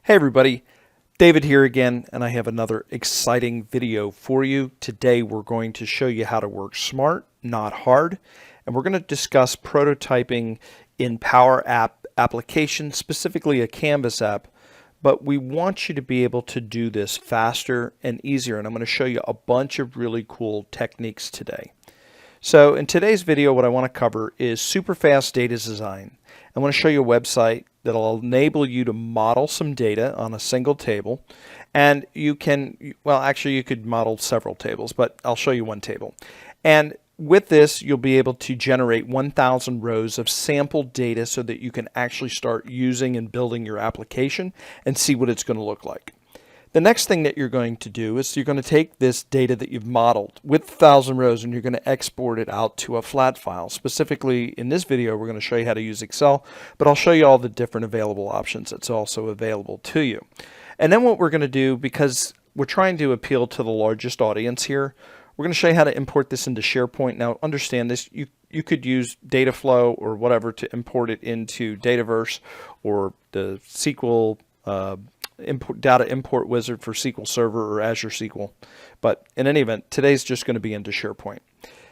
Hey everybody, David here again, and I have another exciting video for you. Today we're going to show you how to work smart, not hard, and we're going to discuss prototyping in PowerApp applications, specifically a Canvas app, but we want you to be able to do this faster and easier, and I'm going to show you a bunch of really cool techniques today. So in today's video, what I want to cover is super fast data design. I want to show you a website that'll enable you to model some data on a single table. And you can, well, actually you could model several tables, but I'll show you one table. And with this, you'll be able to generate 1,000 rows of sample data so that you can actually start using and building your application and see what it's going to look like. The next thing that you're going to do is you're going to take this data that you've modeled with 1,000 rows and you're going to export it out to a flat file. Specifically in this video, we're going to show you how to use Excel, but I'll show you all the different available options that's also available to you. And then what we're going to do, because we're trying to appeal to the largest audience here, we're going to show you how to import this into SharePoint. Now understand this, you could use Dataflow or whatever to import it into Dataverse or the SQL data import wizard for SQL Server or Azure SQL. But in any event, today's just going to be into SharePoint.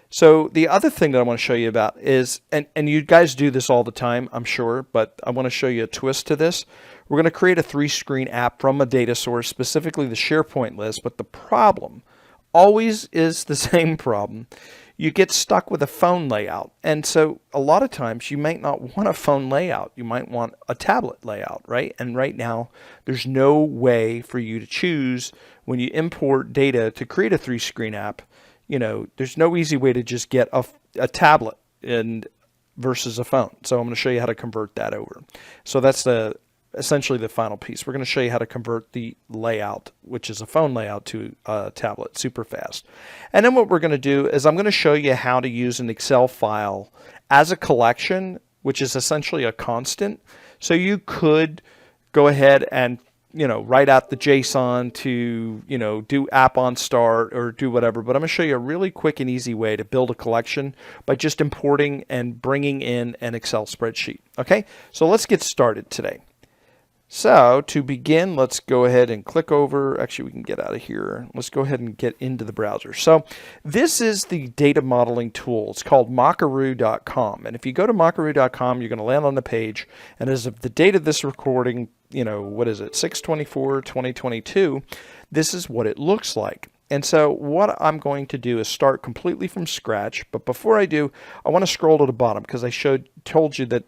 So the other thing that I want to show you about is, and you guys do this all the time, I'm sure, but I want to show you a twist to this. We're going to create a 3-screen app from a data source, specifically the SharePoint list, but the problem always is the same problem. You get stuck with a phone layout. And so a lot of times you might not want a phone layout. You might want a tablet layout, right? And right now there's no way for you to choose when you import data to create a 3-screen app. You know, there's no easy way to just get a tablet versus a phone. So I'm going to show you how to convert that over. So that's essentially the final piece. We're going to show you how to convert the layout, which is a phone layout, to a tablet super fast. And then what we're going to do is I'm going to show you how to use an Excel file as a collection, which is essentially a constant. So you could go ahead and write out the JSON to do app on start or do whatever, but I'm going to show you a really quick and easy way to build a collection by just importing and bringing in an Excel spreadsheet. Okay, so let's get started today. So to begin, let's go ahead and click over. Actually, we can get out of here. Let's go ahead and get into the browser. So this is the data modeling tool. It's called Moc-Data.com. And if you go to Moc-Data.com, you're going to land on the page. And as of the date of this recording, what is it, 6/24/2022, this is what it looks like. And so what I'm going to do is start completely from scratch. But before I do, I want to scroll to the bottom because I told you that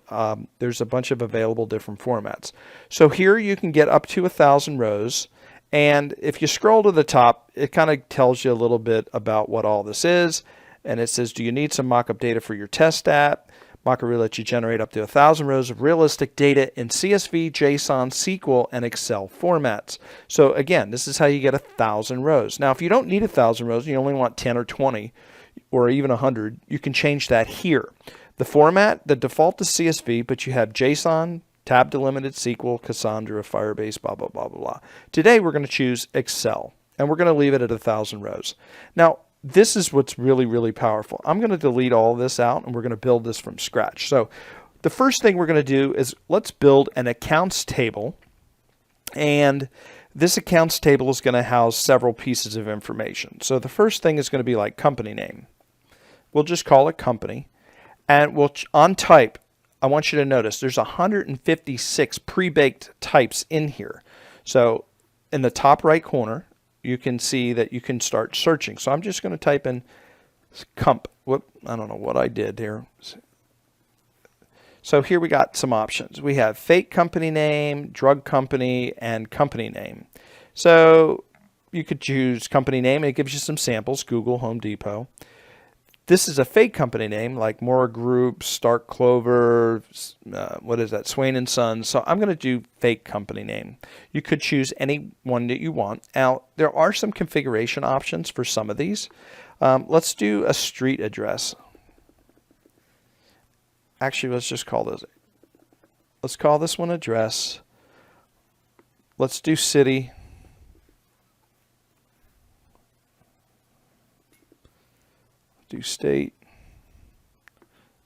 there's a bunch of available different formats. So here you can get up to 1,000 rows. And if you scroll to the top, it kind of tells you a little bit about what all this is. And it says, do you need some mock-up data for your test app? Moc-Data lets you generate up to 1,000 rows of realistic data in CSV, JSON, SQL, and Excel formats. So again, this is how you get 1,000 rows. Now, if you don't need 1,000 rows, you only want 10 or 20 or even 100, you can change that here. The format, the default is CSV, but you have JSON, tab delimited, SQL, Cassandra, Firebase, blah, blah, blah, blah, blah. Today, we're going to choose Excel, and we're going to leave it at 1,000 rows. Now, this is what's really, really powerful. I'm going to delete all this out and we're going to build this from scratch. So the first thing we're going to do is let's build an accounts table. And this accounts table is going to house several pieces of information. So the first thing is going to be like company name. We'll just call it company. And on type, I want you to notice there's 156 pre-baked types in here. So in the top right corner, you can see that you can start searching. So I'm just going to type in comp. I don't know what I did here. So here we got some options. We have fake company name, drug company, and company name. So you could choose company name. It gives you some samples, Google, Home Depot. This is a fake company name like Mora Group, Stark Clover, what is that, Swain and Sons. So I'm going to do fake company name. You could choose any one that you want. Now, there are some configuration options for some of these. Let's do a street address. Actually, let's just call this. Let's call this one address. Let's do city. Do state,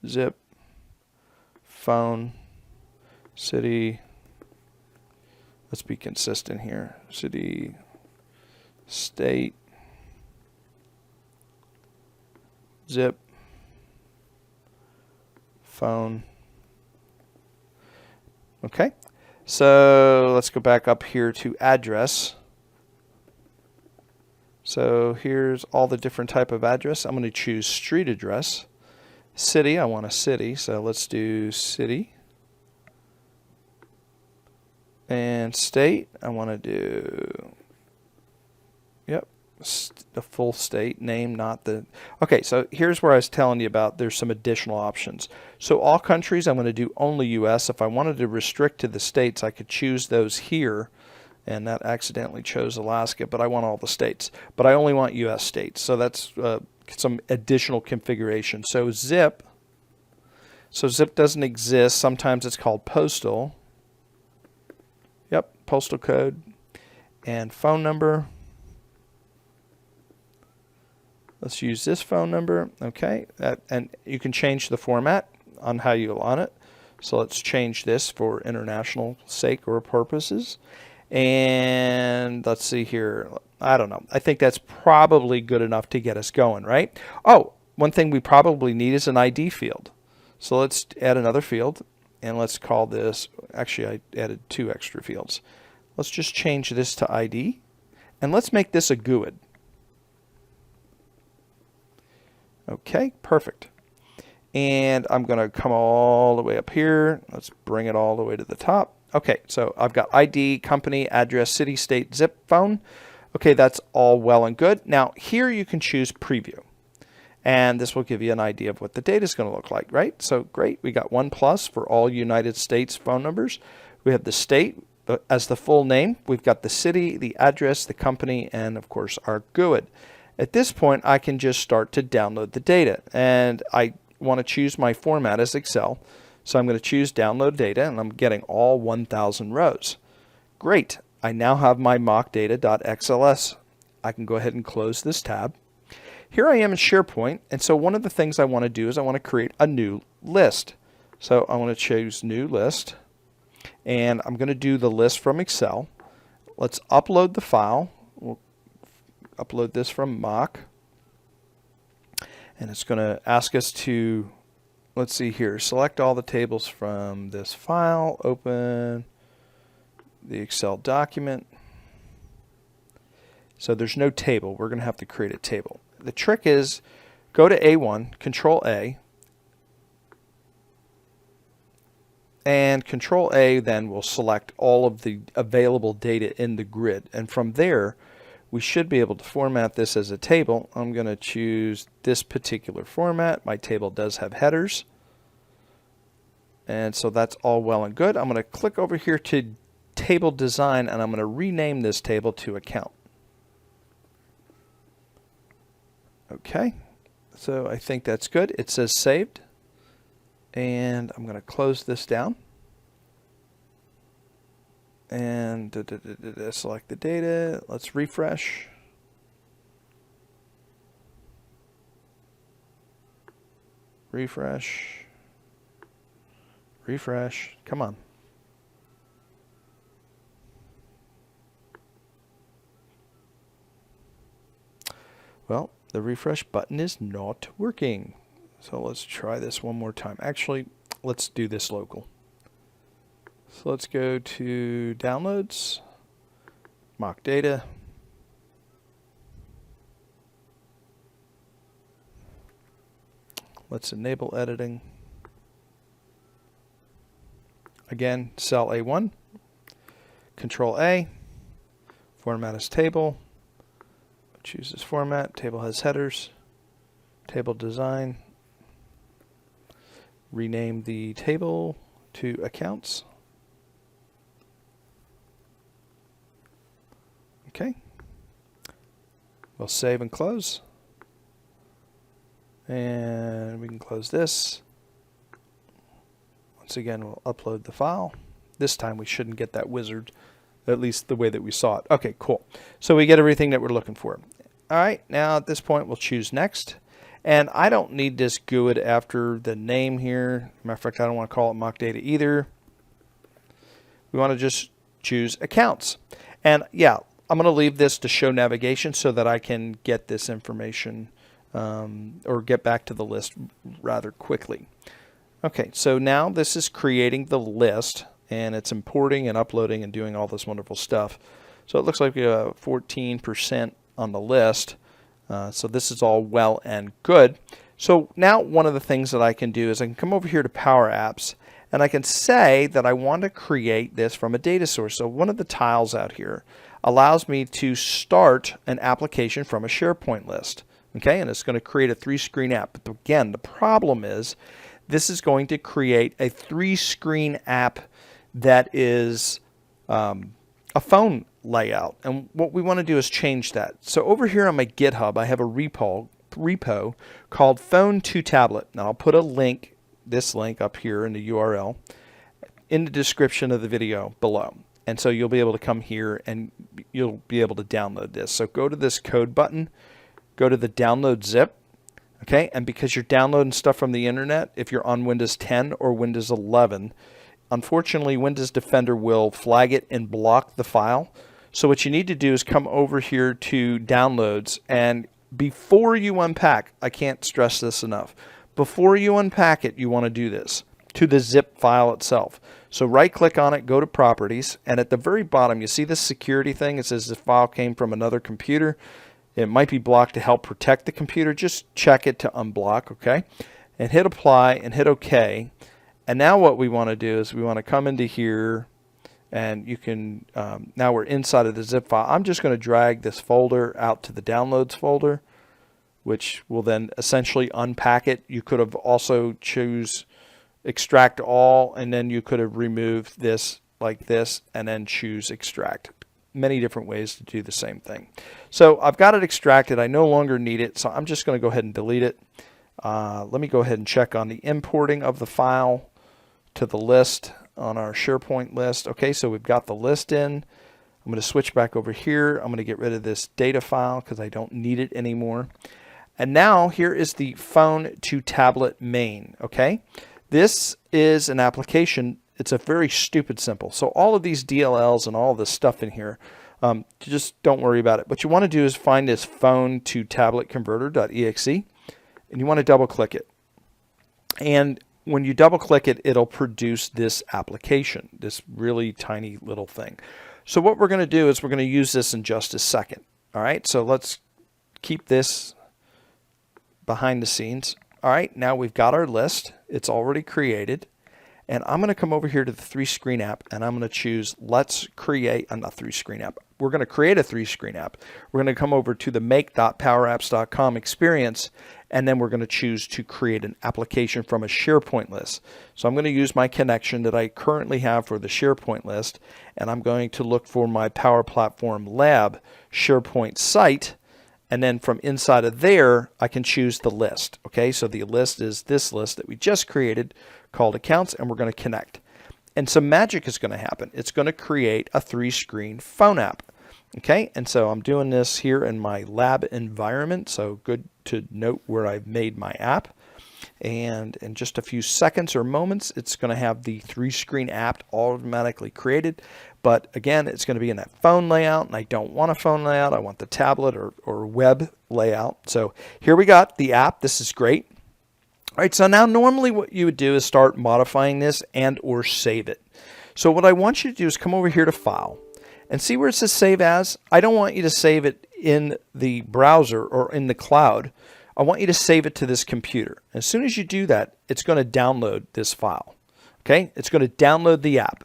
zip, phone, city, Let's be consistent here. City, state, zip, phone. Okay, so let's go back up here to address. So here's all the different type of address. I'm going to choose street address. City, I want a city, so let's do city. And state, I want to do, yep, the full state name, not the, okay, so here's where I was telling you about there's some additional options. So all countries, I'm going to do only US. If I wanted to restrict to the states, I could choose those here, and that accidentally chose Alaska, but I want all the states. But I only want US states, so that's some additional configuration. So zip doesn't exist. Sometimes it's called postal. Yep, postal code and phone number. Let's use this phone number, okay? And you can change the format on how you want it. So let's change this for international sake or purposes. And let's see here. I don't know. I think that's probably good enough to get us going, right? Oh, one thing we probably need is an ID field. So let's add another field. And let's call this, actually I added 2 extra fields. Let's just change this to ID. And let's make this a GUID. Okay, perfect. And I'm going to come all the way up here. Let's bring it all the way to the top. Okay, so I've got ID, company, address, city, state, zip, phone. Okay, that's all well and good. Now here you can choose preview. And this will give you an idea of what the data is going to look like, right? So great, we got 1+ for all United States phone numbers. We have the state as the full name. We've got the city, the address, the company, and of course our GUID. At this point, I can just start to download the data. And I want to choose my format as Excel. So I'm going to choose download data, and I'm getting all 1,000 rows. Great, I now have my Moc-Data.xls. I can go ahead and close this tab. Here I am in SharePoint, and so one of the things I want to do is I want to create a new list. So I want to choose new list, and I'm going to do the list from Excel. Let's upload the file. We'll upload this from Moc, and it's going to ask us to, let's see here, select all the tables from this file, open the Excel document. So there's no table. We're going to have to create a table. The trick is go to A1, Control A, and Control A then will select all of the available data in the grid. And from there, we should be able to format this as a table. I'm going to choose this particular format. My table does have headers. And so that's all well and good. I'm going to click over here to Table Design, and I'm going to rename this table to Account. Okay, so I think that's good. It says saved, and I'm going to close this down and select the data. Let's refresh. Refresh. Refresh. Come on. Well, the refresh button is not working. So let's try this one more time. Actually, let's do this local. So let's go to Downloads, Moc-Data. Let's enable editing. Again, cell A1, Control A, format as table. Choose this format. Table has headers. Table design. Rename the table to accounts. Okay. We'll save and close. And we can close this. Once again, we'll upload the file. This time we shouldn't get that wizard, at least the way that we saw it. Okay, cool. So we get everything that we're looking for. All right, now at this point we'll choose next. And I don't need this GUID after the name here. Matter of fact, I don't want to call it Moc-Data either. We want to just choose accounts. And yeah, I'm going to leave this to show navigation so that I can get this information or get back to the list rather quickly. Okay, so now this is creating the list, and it's importing and uploading and doing all this wonderful stuff. So it looks like we have 14% on the list. So this is all well and good. So now one of the things that I can do is I can come over here to PowerApps, and I can say that I want to create this from a data source. So one of the tiles out here allows me to start an application from a SharePoint list. Okay, and it's going to create a 3-screen app. But again, the problem is this is going to create a 3-screen app that is a phone layout. And what we want to do is change that. So over here on my GitHub, I have a repo called Phone to Tablet. Now I'll put a link, this link up here in the URL, in the description of the video below. And so you'll be able to come here and you'll be able to download this. So go to this code button, go to the download zip. Okay, and because you're downloading stuff from the internet, if you're on Windows 10 or Windows 11, unfortunately Windows Defender will flag it and block the file. So what you need to do is come over here to downloads, and before you unpack, I can't stress this enough, before you unpack it, you want to do this to the zip file itself. So right click on it, go to properties, and at the very bottom you see this security thing. It says the file came from another computer. It might be blocked to help protect the computer. Just check it to unblock, okay? And hit apply and hit OK. And now what we want to do is we want to come into here, and you can, now we're inside of the zip file. I'm just going to drag this folder out to the downloads folder, which will then essentially unpack it. You could have also choose extract all, and then you could have removed this like this and then choose extract. Many different ways to do the same thing. So I've got it extracted. I no longer need it, so I'm just going to go ahead and delete it. Let me go ahead and check on the importing of the file to the list on our SharePoint list. Okay, so we've got the list in. I'm going to switch back over here. I'm going to get rid of this data file because I don't need it anymore. And now here is the phone to tablet main. Okay, this is an application. It's a very stupid simple. So all of these DLLs and all this stuff in here, just don't worry about it. What you want to do is find this phone to tablet converter.exe, and you want to double click it. And when you double click it, it'll produce this application, this really tiny little thing. So what we're going to do is we're going to use this in just a second. All right, so let's keep this behind the scenes. All right, now we've got our list. It's already created. And I'm going to come over here to the 3-screen app, and I'm going to choose let's create a 3-screen app. We're going to create a 3-screen app. We're going to come over to the make.powerapps.com experience, and then we're going to choose to create an application from a SharePoint list. So I'm going to use my connection that I currently have for the SharePoint list, and I'm going to look for my Power Platform Lab SharePoint site, and then from inside of there, I can choose the list. Okay, so the list is this list that we just created called accounts, and we're going to connect. And some magic is going to happen. It's going to create a 3-screen phone app. Okay, and so I'm doing this here in my lab environment, so good to note where I've made my app. And in just a few seconds or moments, it's going to have the 3-screen app automatically created. But again, it's going to be in that phone layout, and I don't want a phone layout. I want the tablet or web layout. So here we got the app. This is great. All right, so now normally what you would do is start modifying this and or save it. So what I want you to do is come over here to File and see where it says Save As. I don't want you to save it in the browser or in the cloud. I want you to save it to this computer. As soon as you do that, it's going to download this file. Okay, it's going to download the app.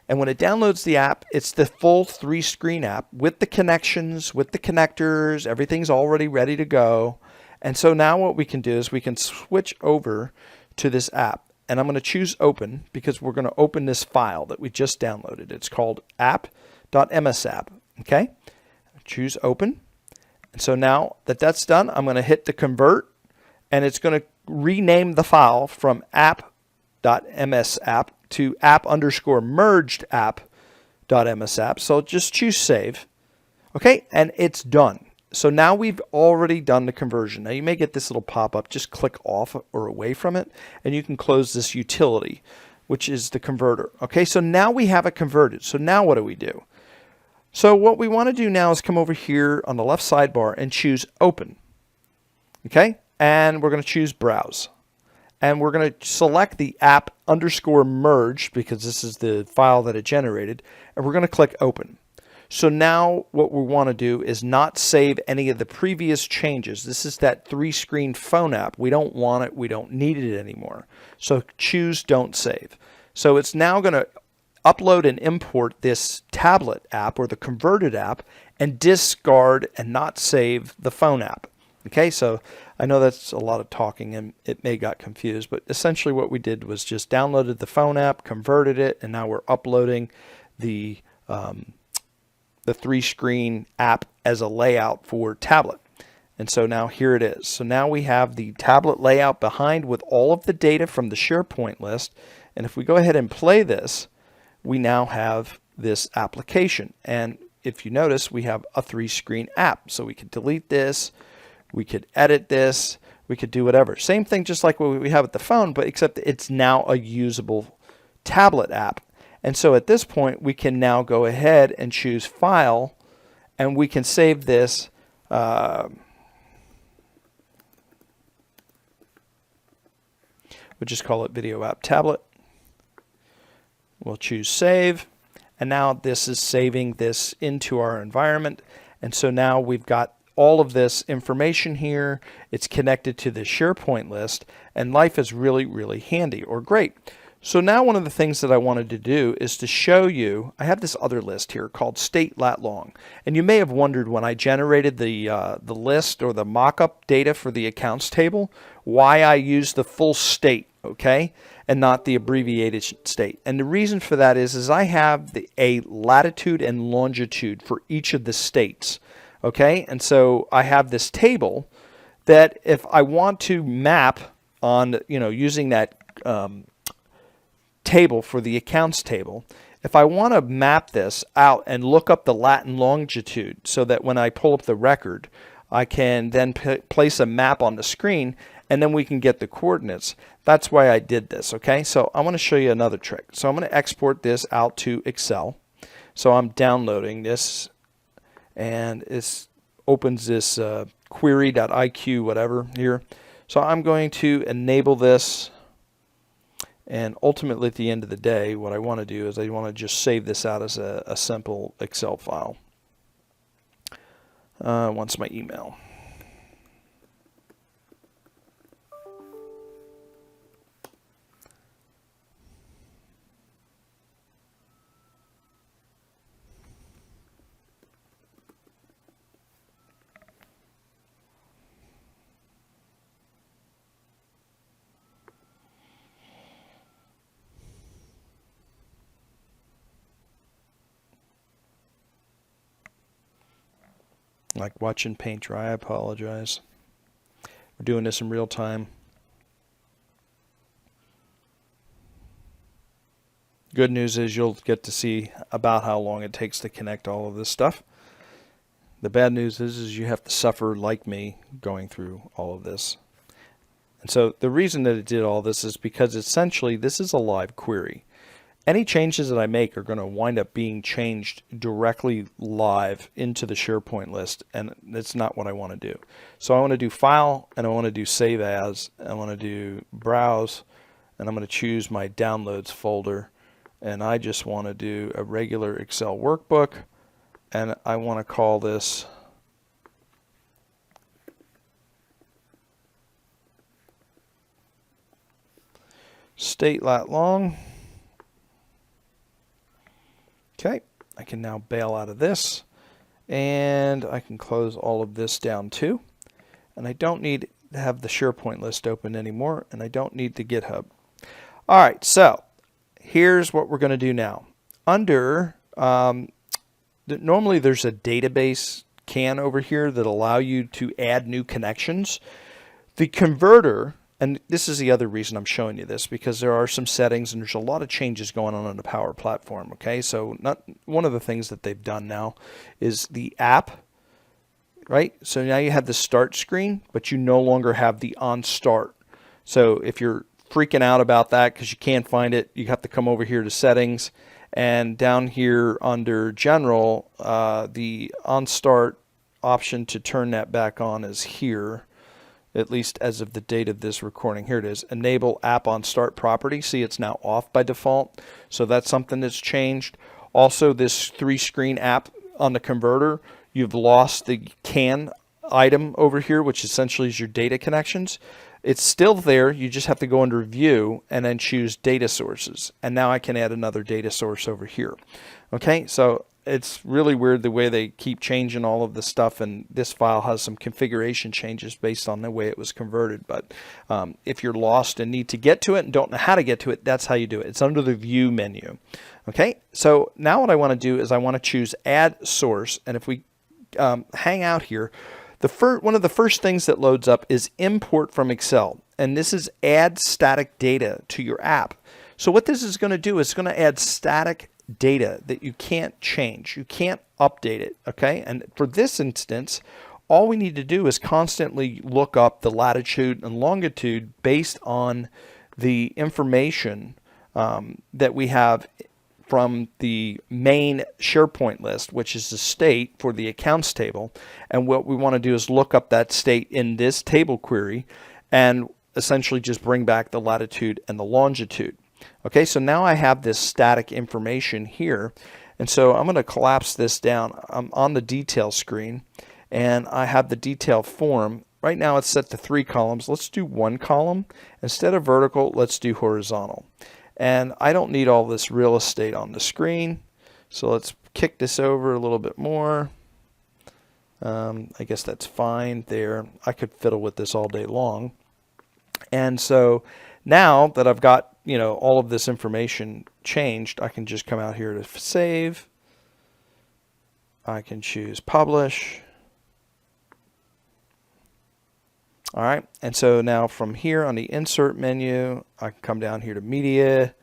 And when it downloads the app, it's the full 3-screen app with the connections, with the connectors, everything's already ready to go. And so now what we can do is we can switch over to this app. And I'm going to choose Open because we're going to open this file that we just downloaded. It's called app.msapp. Okay, choose Open. And so now that that's done, I'm going to hit the convert, and it's going to rename the file from app.msapp to app_merged app.msapp. So just choose Save. Okay, and it's done. So now we've already done the conversion. Now you may get this little pop-up. Just click off or away from it, and you can close this utility. which is the converter. Okay, so now we have it converted. So now what do we do? So what we want to do now is come over here on the left sidebar and choose Open. Okay, and we're going to choose Browse. And we're going to select the app underscore merged because this is the file that it generated. And we're going to click Open. So now what we want to do is not save any of the previous changes. This is that 3-screen phone app. We don't want it. We don't need it anymore. So choose Don't Save. So it's now going to upload and import this tablet app or the converted app and discard and not save the phone app. Okay, so I know that's a lot of talking and it may got confused, but essentially what we did was just downloaded the phone app, converted it, and now we're uploading the 3-screen app as a layout for tablet. And so now here it is. So now we have the tablet layout behind with all of the data from the SharePoint list. And if we go ahead and play this, we now have this application. And if you notice, we have a 3-screen app. So we could delete this, we could edit this, we could do whatever. Same thing just like what we have with the phone, but except it's now a usable tablet app. And so at this point, we can now go ahead and choose File, and we can save this. We'll just call it Video App Tablet. We'll choose Save, and now this is saving this into our environment. And so now we've got all of this information here. It's connected to the SharePoint list, and life is really, really handy or great. So now one of the things that I wanted to do is to show you, I have this other list here called state lat long. And you may have wondered when I generated the list or the mock-up data for the accounts table, why I used the full state, okay, and not the abbreviated state. And the reason for that is I have a latitude and longitude for each of the states, okay? And so I have this table that if I want to map on, using that table for the accounts table, if I want to map this out and look up the lat and longitude so that when I pull up the record, I can then place a map on the screen and then we can get the coordinates. That's why I did this, okay? So I want to show you another trick. So I'm going to export this out to Excel. So I'm downloading this, and it opens this query.iq whatever here. So I'm going to enable this. And ultimately, at the end of the day, what I want to do is I want to just save this out as a simple Excel file. Once my email. Like watching paint dry, I apologize. We're doing this in real time. Good news is you'll get to see about how long it takes to connect all of this stuff. The bad news is you have to suffer like me going through all of this. And so the reason that it did all this is because essentially this is a live query. Any changes that I make are going to wind up being changed directly live into the SharePoint list, and that's not what I want to do. So I want to do File, and I want to do Save As, I want to do Browse, and I'm going to choose my Downloads folder, and I just want to do a regular Excel workbook, and I want to call this State Lat Long. Okay, I can now bail out of this, and I can close all of this down too. And I don't need to have the SharePoint list open anymore, and I don't need the GitHub. All right, so here's what we're going to do now. Under, normally there's a database can over here that allow you to add new connections. The converter, and this is the other reason I'm showing you this, because there are some settings and there's a lot of changes going on the Power Platform, okay? So one of the things that they've done now is the app, right? So now you have the start screen, but you no longer have the on start. So if you're freaking out about that because you can't find it, you have to come over here to settings, and down here under general, the on start option to turn that back on is here, at least as of the date of this recording. Here it is, enable app on start property. See, it's now off by default, so that's something that's changed. Also, this 3-screen app on the converter, you've lost the CAN item over here, which essentially is your data connections. It's still there, you just have to go under view and then choose data sources, and now I can add another data source over here. Okay, so it's really weird the way they keep changing all of the stuff, and this file has some configuration changes based on the way it was converted. But if you're lost and need to get to it and don't know how to get to it, that's how you do it. It's under the view menu. Okay, so now what I want to do is I want to choose add source, and if we hang out here, one of the first things that loads up is import from Excel, and this is add static data to your app. So what this is going to do is it's going to add static data that you can't change. You can't update it, okay? And for this instance, all we need to do is constantly look up the latitude and longitude based on the information that we have from the main SharePoint list, which is the state for the accounts table. And what we want to do is look up that state in this table query and essentially just bring back the latitude and the longitude. Okay, so now I have this static information here, and so I'm going to collapse this down. I'm on the detail screen, and I have the detail form. Right now it's set to 3 columns. Let's do 1 column. Instead of vertical, let's do horizontal. And I don't need all this real estate on the screen, so let's kick this over a little bit more. I guess that's fine there. I could fiddle with this all day long. And so now that I've got all of this information changed, I can just come out here to save. I can choose publish. All right, and so now from here on the insert menu, I can come down here to media,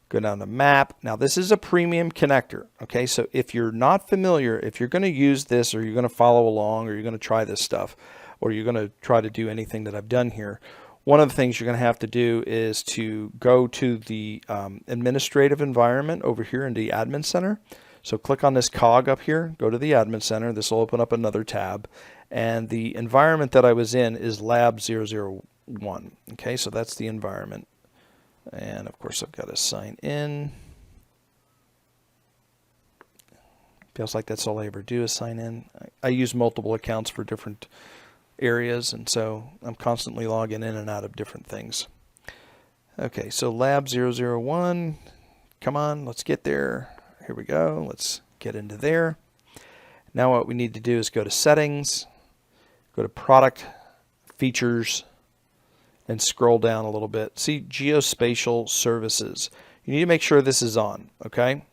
go down to map. Now this is a premium connector, okay? So if you're not familiar, if you're going to use this, or you're going to follow along, or you're going to try this stuff, or you're going to try to do anything that I've done here, one of the things you're going to have to do is to go to the administrative environment over here in the admin center. So click on this cog up here, go to the admin center. This will open up another tab. And the environment that I was in is lab 001. Okay, so that's the environment. And of course I've got to sign in. Feels like that's all I ever do is sign in. I use multiple accounts for different areas, and so I'm constantly logging in and out of different things. Okay, so lab 001, come on, let's get there. Here we go, let's get into there. Now what we need to do is go to settings, go to product, features, and scroll down a little bit. See geospatial services. You need to make sure this is on, okay?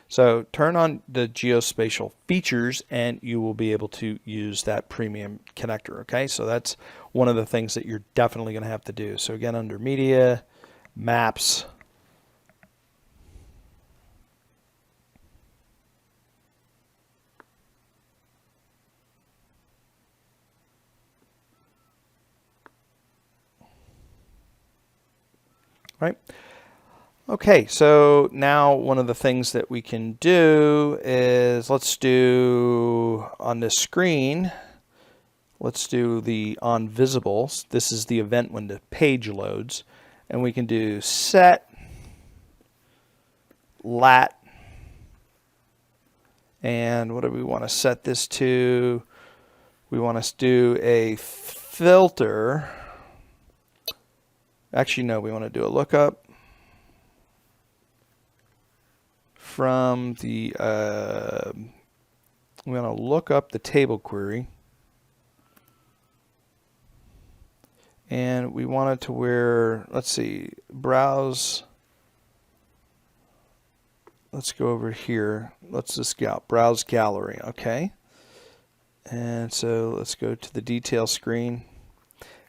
So turn on the geospatial features and you will be able to use that premium connector, okay? So that's one of the things that you're definitely going to have to do. So again, under media, maps, right? Okay, so now one of the things that we can do is, let's do on this screen, let's do the on visible. This is the event when the page loads, and we can do set lat, and what do we want to set this to? We want to do a filter. Actually, no, we want to do a lookup from the, we want to look up the table query, and we want it to where, let's see, browse, let's go over here, let's just go browse gallery, okay, and so let's go to the detail screen,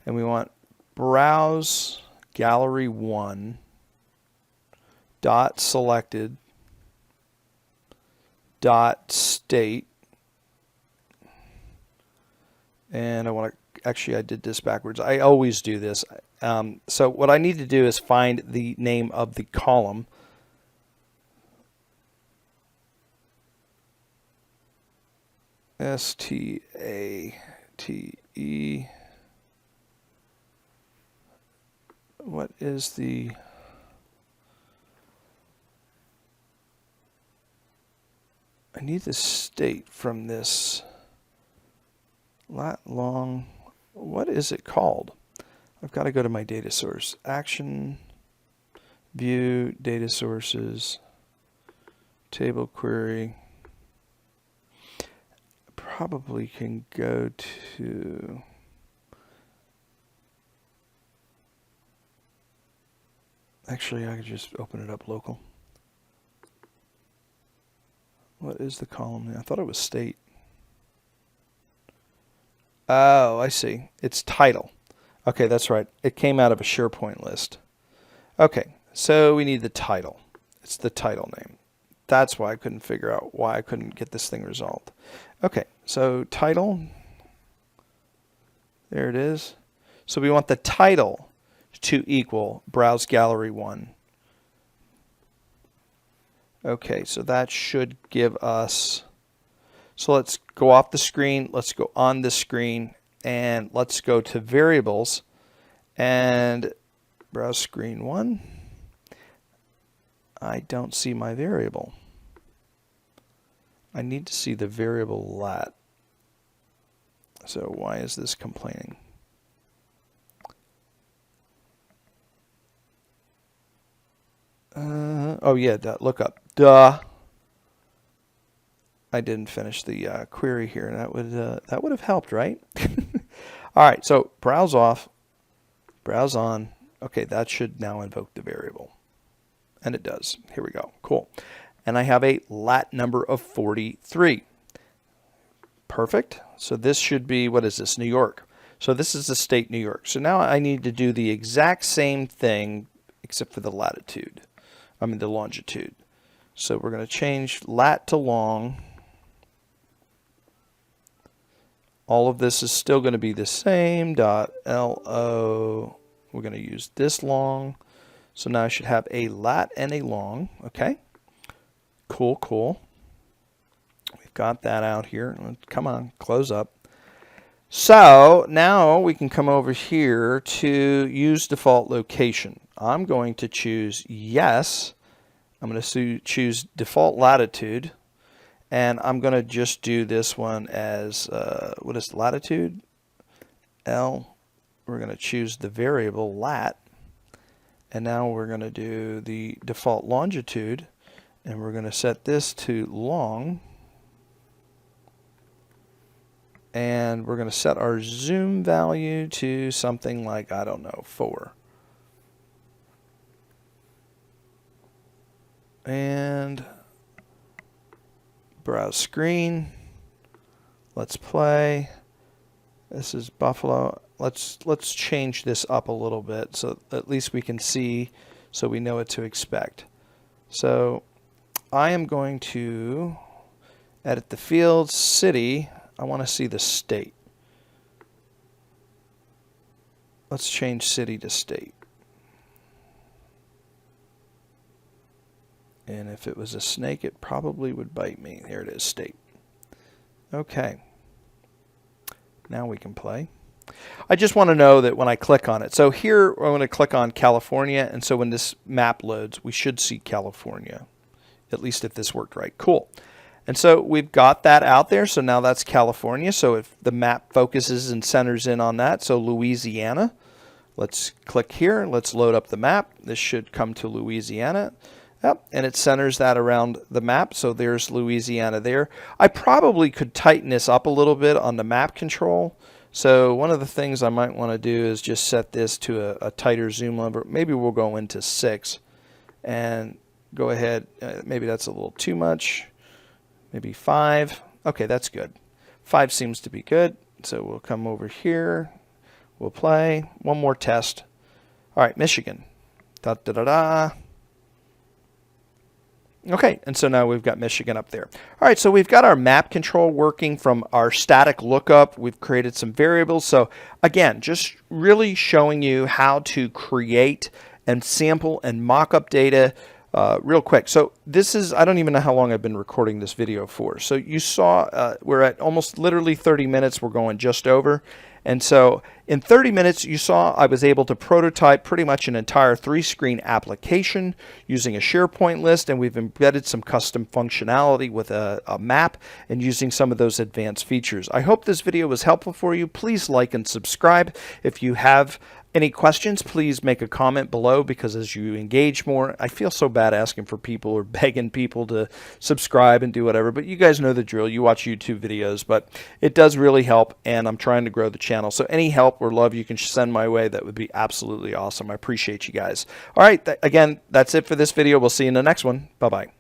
and we want browse gallery 1 dot selected dot state, and I want actually I did this backwards. I always do this. So what I need to do is find the name of the column. S-T-A-T-E. What is the... I need the state from this lat long. What is it called? I've got to go to my data source. Action, view, data sources, table query. Probably can go to... Actually, I could just open it up local. What is the column? I thought it was state. Oh, I see. It's title. Okay, that's right. It came out of a SharePoint list. Okay, so we need the title. It's the title name. That's why I couldn't figure out why I couldn't get this thing resolved. Okay, so title. There it is. So we want the title to equal Browse Gallery 1. Okay, so that should give us... So let's go off the screen, let's go on the screen, and let's go to variables and browse screen 1. I don't see my variable. I need to see the variable lat. So why is this complaining? Oh yeah, look up. Duh. I didn't finish the query here. That would have helped, right? All right, so browse off, browse on. Okay, that should now invoke the variable. And it does. Here we go. Cool. And I have a lat number of 43. Perfect. So this should be, what is this, New York. So this is the state New York. So now I need to do the exact same thing except for the latitude. I mean the longitude. So we're going to change lat to long. All of this is still going to be the same. .lo. We're going to use this long. So now I should have a lat and a long. Okay. Cool, cool. We've got that out here. Come on, close up. So now we can come over here to use default location. I'm going to choose yes. I'm going to choose default latitude. And I'm going to just do this one as, what is latitude? L. We're going to choose the variable lat. And now we're going to do the default longitude. And we're going to set this to long. And we're going to set our zoom value to something like, I don't know, 4. And browse screen. Let's play. This is Buffalo. Let's change this up a little bit so at least we can see, so we know what to expect. So I am going to edit the fields, city. I want to see the state. Let's change city to state. And if it was a snake, it probably would bite me. There it is, state. Okay. Now we can play. I just want to know that when I click on it. So here I'm going to click on California, and so when this map loads, we should see California, at least if this worked right. Cool. And so we've got that out there. So now that's California. So if the map focuses and centers in on that, so Louisiana, let's click here. Let's load up the map. This should come to Louisiana. Yep, and it centers that around the map. So there's Louisiana there. I probably could tighten this up a little bit on the map control. So one of the things I might want to do is just set this to a tighter zoom level. Maybe we'll go into 6 and go ahead. Maybe that's a little too much. Maybe 5. Okay, that's good. 5 seems to be good. So we'll come over here. We'll play. One more test. All right, Michigan. Da da da da. Okay, and so now we've got Michigan up there. All right, so we've got our map control working from our static lookup. We've created some variables. So again, just really showing you how to create and sample and mock up data real quick. So this is, I don't even know how long I've been recording this video for. So you saw we're at almost literally 30 minutes. We're going just over. And so in 30 minutes, you saw I was able to prototype pretty much an entire 3-screen application using a SharePoint list, and we've embedded some custom functionality with a map and using some of those advanced features. I hope this video was helpful for you. Please like and subscribe. If you have any questions, please make a comment below, because as you engage more, I feel so bad asking for people or begging people to subscribe and do whatever, but you guys know the drill. You watch YouTube videos, but it does really help, and I'm trying to grow the channel. So any help or love you can send my way, that would be absolutely awesome. I appreciate you guys. All right, again, that's it for this video. We'll see you in the next one. Bye-bye.